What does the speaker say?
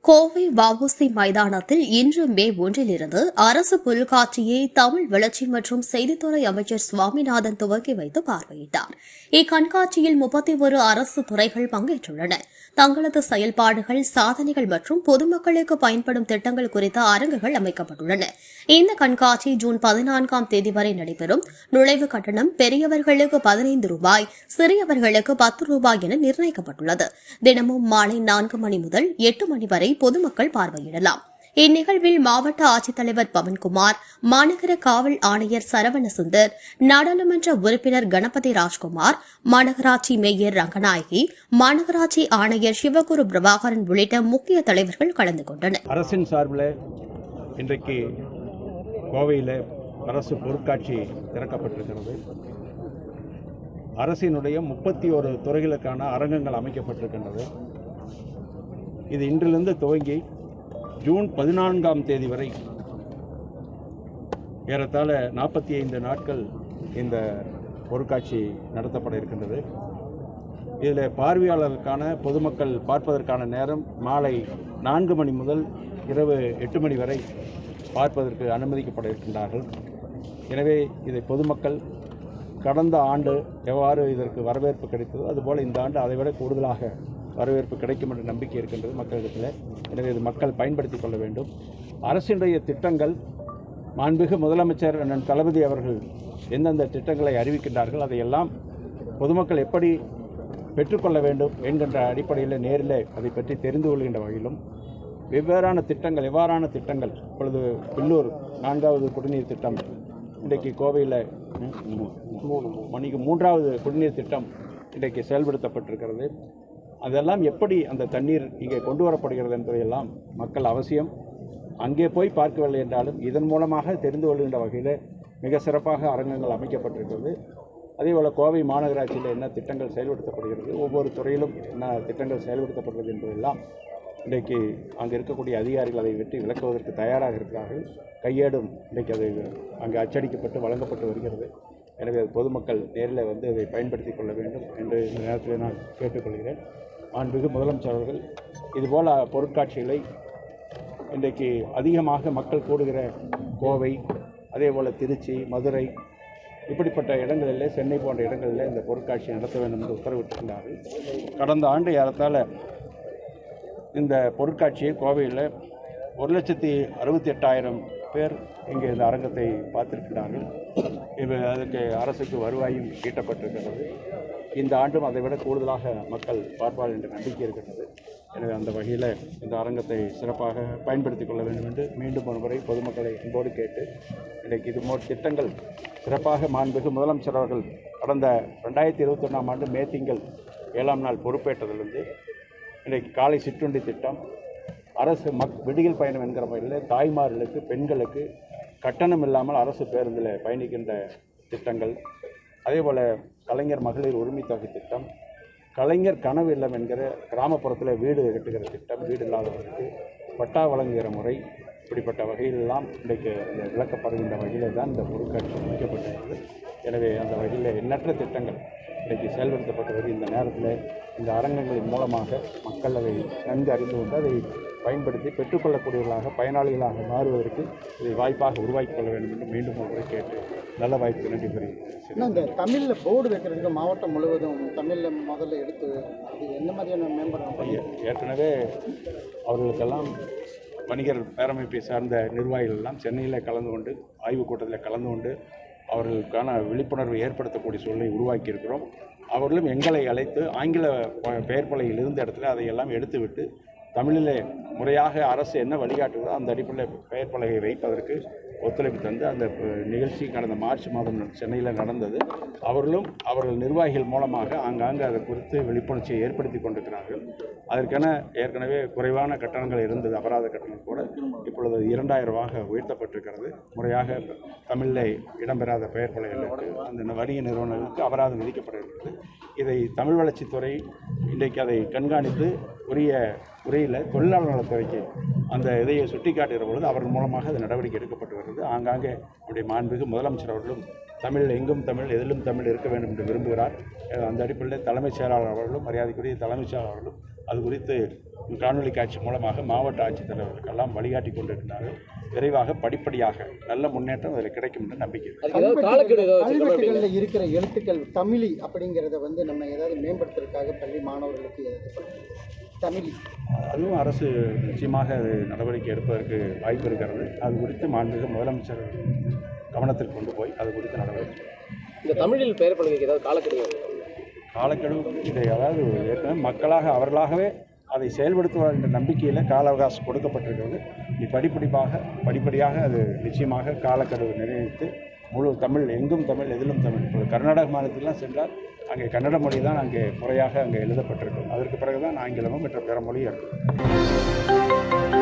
கோவை வஉசி மைதானத்தில் இன்று மே 1 அரசு பொருட்காட்சியை தமிழ் வளர்ச்சி மற்றும் செய்தித்துறை அமைச்சர் சுவாமிநாதன் துவக்கி வைத்து பார்வையிட்டார். இக்கண்காட்சியில் 31 அரசு துறைகள் பங்கேற்றுள்ளன. தங்களது செயல்பாடுகள், சாதனைகள் மற்றும் பொதுமக்களுக்கு பயன்படும் திட்டங்கள் குறித்த அரங்குகள் அமைக்கப்பட்டுள்ளன. இந்த கண்காட்சி ஜூன் 14ஆம் தேதி வரை நடைபெறும். நுழைவு கட்டணம் பெரியவர்களுக்கு 15 ரூபாய், சிறியவர்களுக்கு 10 ரூபாய் என நிர்ணயிக்கப்பட்டுள்ளது. தினமும் மாலை 4 மணி முதல் 8 மணி வரை பொதுமக்கள் பார்வையிடலாம். இந்நிகழ்வில் மாவட்ட ஆட்சித்தலைவர் பவன்குமார், மாநகர காவல் ஆணையர் சரவணசுந்தர், நாடாளுமன்ற உறுப்பினர் கணபதி ராஜ்குமார், மாநகராட்சி மேயர் ரங்கநாயகி, மாநகராட்சி ஆணையர் சிவகுரு பிரபாகரன் உள்ளிட்ட முக்கிய தலைவர்கள் கலந்து கொண்டனர். அரசின் சார்பில் இன்றைக்கு கோவையில் அரசு பொருட்காட்சி திறக்கப்பட்டிருக்கிறது. அரசினுடைய 31 துறைகளுக்கான அரங்கங்கள் அமைக்கப்பட்டிருக்கின்றது. இது இன்றிலிருந்து துவங்கி ஜூன் 14ஆம் தேதி வரை ஏறத்தாழ 45 நாட்கள் இந்த பொருட்காட்சி நடத்தப்பட இருக்கின்றது. இதில் பார்வையாளர்களுக்கான பொதுமக்கள் பார்ப்பதற்கான நேரம் மாலை 4 மணி முதல் இரவு 8 மணி வரை பார்ப்பதற்கு அனுமதிக்கப்பட இருக்கின்றார்கள். எனவே இதை பொதுமக்கள் கடந்த ஆண்டு எவ்வாறு இதற்கு வரவேற்பு கிடைத்ததோ அதுபோல் இந்த ஆண்டு அதைவிட கூடுதலாக வரவேற்பு கிடைக்கும் என்ற நம்பிக்கை இருக்கின்றது மக்களிடத்தில். எனவே இது மக்கள் பயன்படுத்திக் கொள்ள வேண்டும். அரசினுடைய திட்டங்கள் மாண்புமிகு முதலமைச்சர் அண்ணன் தளபதி அவர்கள் எந்தெந்த திட்டங்களை அறிவிக்கின்றார்கள் அதையெல்லாம் பொதுமக்கள் எப்படி பெற்றுக்கொள்ள வேண்டும் என்கின்ற அடிப்படையில் நேரில் அதை பற்றி தெரிந்து கொள்கின்ற வகையிலும் எவ்வாறான திட்டங்கள் இப்பொழுது பில்லூர் 4வது குடிநீர் திட்டம், இன்றைக்கு கோவையில் மணிக்கு 3வது குடிநீர் திட்டம் இன்றைக்கு செயல்படுத்தப்பட்டிருக்கிறது. அதெல்லாம் எப்படி அந்த தண்ணீர் இங்கே கொண்டு வரப்படுகிறது என்பதையெல்லாம் மக்கள் அவசியம் அங்கே போய் பார்க்கவில்லை என்றாலும் இதன் மூலமாக தெரிந்து கொள்கின்ற வகையில் மிக சிறப்பாக அரங்கங்கள் அமைக்கப்பட்டிருக்கிறது. அதேபோல் கோவை மாநகராட்சியில் என்ன திட்டங்கள் செயல்படுத்தப்படுகிறது, ஒவ்வொரு துறையிலும் என்ன திட்டங்கள் செயல்படுத்தப்படுகிறது என்பதெல்லாம் இன்றைக்கு அங்கே இருக்கக்கூடிய அதிகாரிகள் அதை வெற்றி விளக்குவதற்கு தயாராக இருக்கிறார்கள். கையேடும் இன்றைக்கு அது அங்கே அச்சடிக்கப்பட்டு வழங்கப்பட்டு வருகிறது. எனவே அது பொதுமக்கள் நேரில் வந்து அதை பயன்படுத்தி கொள்ள வேண்டும் என்று இந்த நேரத்தில் நான் கேட்டுக்கொள்கிறேன். மாண்புமிகு முதலமைச்சர் அவர்கள் இதுபோல் பொருட்காட்சிகளை இன்றைக்கு அதிகமாக மக்கள் கூடுகிற கோவை, அதேபோல் திருச்சி, மதுரை இப்படிப்பட்ட இடங்களில், சென்னை போன்ற இடங்களில் இந்த பொருட்காட்சி நடத்த வேண்டும் என்று உத்தரவிட்டிருக்கிறார்கள். கடந்த ஆண்டு ஏறத்தாழ இந்த பொருட்காட்சியை கோவையில் 1,68,000 பேர் இங்கே இந்த அரங்கத்தை பார்த்திருக்கிறார்கள். அதற்கு அரசுக்கு வருவாயும் ஈட்டப்பட்டிருக்கிறது. இந்த ஆண்டும் அதை விட கூடுதலாக மக்கள் பார்ப்பார்கள் என்ற நம்பிக்கை இருக்கிறது. எனவே அந்த வகையில் இந்த அரங்கத்தை சிறப்பாக பயன்படுத்திக் கொள்ள வேண்டும் என்று மீண்டும் ஒரு முறை பொதுமக்களை அன்போடு கேட்டு, இன்றைக்கு இதுபோல் திட்டங்கள் சிறப்பாக மாண்புமிகு முதலமைச்சர் அவர்கள் கடந்த 2021ஆம் ஆண்டு மே திங்கள் 7ஆம் நாள் பொறுப்பேற்றதிலிருந்து இன்றைக்கு காலை சிற்றுண்டி திட்டம், அரசு விடுதல் பயணம் என்கிற முறையில் தாய்மார்களுக்கு, பெண்களுக்கு கட்டணம் இல்லாமல் அரசு பேருந்தில் பயணிக்கின்ற திட்டங்கள், அதேபோல் கலைஞர் மகளிர் உரிமை தொகை திட்டம், கலைஞர் கனவு இல்லம் என்கிற கிராமப்புறத்தில் வீடு கட்டுகிற திட்டம், வீடு இல்லாதவர்களுக்கு பட்டா வழங்குகிற முறை, இப்படிப்பட்ட வகையிலெல்லாம் இன்றைக்கு விளக்கப்படுகின்ற வகையில் தான் இந்த பொருட்காட்சி அமைக்கப்பட்டிருக்கிறது. எனவே அந்த வகையில் எண்ணற்ற திட்டங்கள் இன்றைக்கு செயல்படுத்தப்பட்டு வருகிற இந்த நேரத்தில் இந்த அரங்கங்களின் மூலமாக மக்கள் அதை நன்கு அறிந்து கொண்டு அதை பயன்படுத்தி பெற்றுக்கொள்ளக்கூடியவர்களாக, பயனாளிகளாக மாறுவதற்கு இதை வாய்ப்பாக உருவாக்கி கொள்ள வேண்டும் என்று மீண்டும் ஒரு கேட்டு நல்ல வாய்ப்பு நன்றி கூறுகிறேன். இந்த தமிழில் போர்டு வைக்கிறதுக்கு மாவட்டம் முழுவதும் தமிழில் முதல்ல எடுத்து அது என்ன மாதிரியான மேம்படுத்த ஏற்கனவே அவர்களுக்கெல்லாம் வணிகர் பேரமைப்பை சார்ந்த நிர்வாகிகள் எல்லாம் சென்னையில் கலந்து கொண்டு ஆய்வுக் கூட்டத்தில் கலந்து கொண்டு அவர்களுக்கான விழிப்புணர்வை ஏற்படுத்தக்கூடிய சூழலை உருவாக்கி இருக்கிறோம். அவர்களும் எங்களை அழைத்து ஆங்கில பெயர் பலகையில் இருந்த இடத்துல அதையெல்லாம் எடுத்துவிட்டு தமிழிலே முறையாக அரசு என்ன வழிகாட்டுதோ அந்த அடிப்படையில் பெயர் பலகை வைப்பதற்கு ஒத்துழைப்பு தந்து அந்த நிகழ்ச்சி கடந்த மார்ச் மாதம் சென்னையில் நடந்தது. அவர்கள் நிர்வாகிகள் மூலமாக ஆங்காங்கே அதை குறித்து விழிப்புணர்ச்சியை ஏற்படுத்தி கொண்டிருக்கிறார்கள். அதற்கென ஏற்கனவே குறைவான கட்டணங்கள் இருந்தது, அபராத கட்டணம் கூட இப்பொழுது 2000 ரூபாயாக உயர்த்தப்பட்டிருக்கிறது. முறையாக தமிழில் இடம்பெறாத பெயர் பலகைகளுக்கு அந்த வணிக நிறுவனங்களுக்கு அபராதம் விதிக்கப்பட இருக்கிறது. இதை தமிழ் வளர்ச்சித்துறை இன்றைக்கு அதை கண்காணித்து உரிய முறையில் தொழிலாளர் நலத்துறைக்கு அந்த இதையை சுட்டிக்காட்டுகிற பொழுது அவர்கள் மூலமாக அது நடவடிக்கை எடுக்கப்பட்டு வருகிறது. ஆங்காங்கே நம்முடைய மாண்புமிகு முதலமைச்சர் அவர்களும் தமிழ் எங்கும் தமிழ், எதிலும் தமிழ் இருக்க வேண்டும் என்று விரும்புகிறார். அந்த அடிப்படையில் தலைமைச் செயலாளர் அவர்களும், மரியாதைக்குரிய தலைமைச் செயலாளர் அவர்களும் அது குறித்து காணொலி காட்சி மூலமாக மாவட்ட ஆட்சித்தலைவர்களுக்கெல்லாம் வழிகாட்டி கொண்டிருக்கிறார்கள். விரைவாக படிப்படியாக நல்ல முன்னேற்றம் அதில் கிடைக்கும் என்று நம்பிக்கை. கல்வெட்டுகளில் இருக்கிற எழுத்துக்கள் தமிழி அப்படிங்கிறத வந்து நம்ம ஏதாவது மேம்படுத்துறதுக்காக பள்ளி மாணவர்களுக்கு தமிழி அதுவும் அரசு நிச்சயமாக அது நடவடிக்கை எடுப்பதற்கு வாய்ப்பு இருக்கிறது. அது குறித்து மாண்புமிகு முதலமைச்சர் கவனத்தில் கொண்டு போய் அது குறித்து நடவடிக்கை. இந்த தமிழில் பெயர் பலகைக்கு ஏதாவது காலக்கெடு இதை அதாவது ஏற்கனவே மக்களாக அவர்களாகவே அதை செயல்படுத்துவார் என்ற நம்பிக்கையில் கால அவகாசம் கொடுக்கப்பட்டிருக்கிறது. படிப்படியாக அது நிச்சயமாக காலக்கெடு நிர்ணயித்து முழு தமிழ் எங்கும் தமிழ் எதிலும் தமிழ். இப்போ கர்நாடக மாநிலத்திலாம் சென்றால் அங்கே கன்னட மொழி தான் அங்கே முறையாக அங்கே எழுதப்பட்டிருக்கும். அதற்கு பிறகு தான் ஆங்கிலமும் மற்ற பிற மொழியும் இருக்கும்.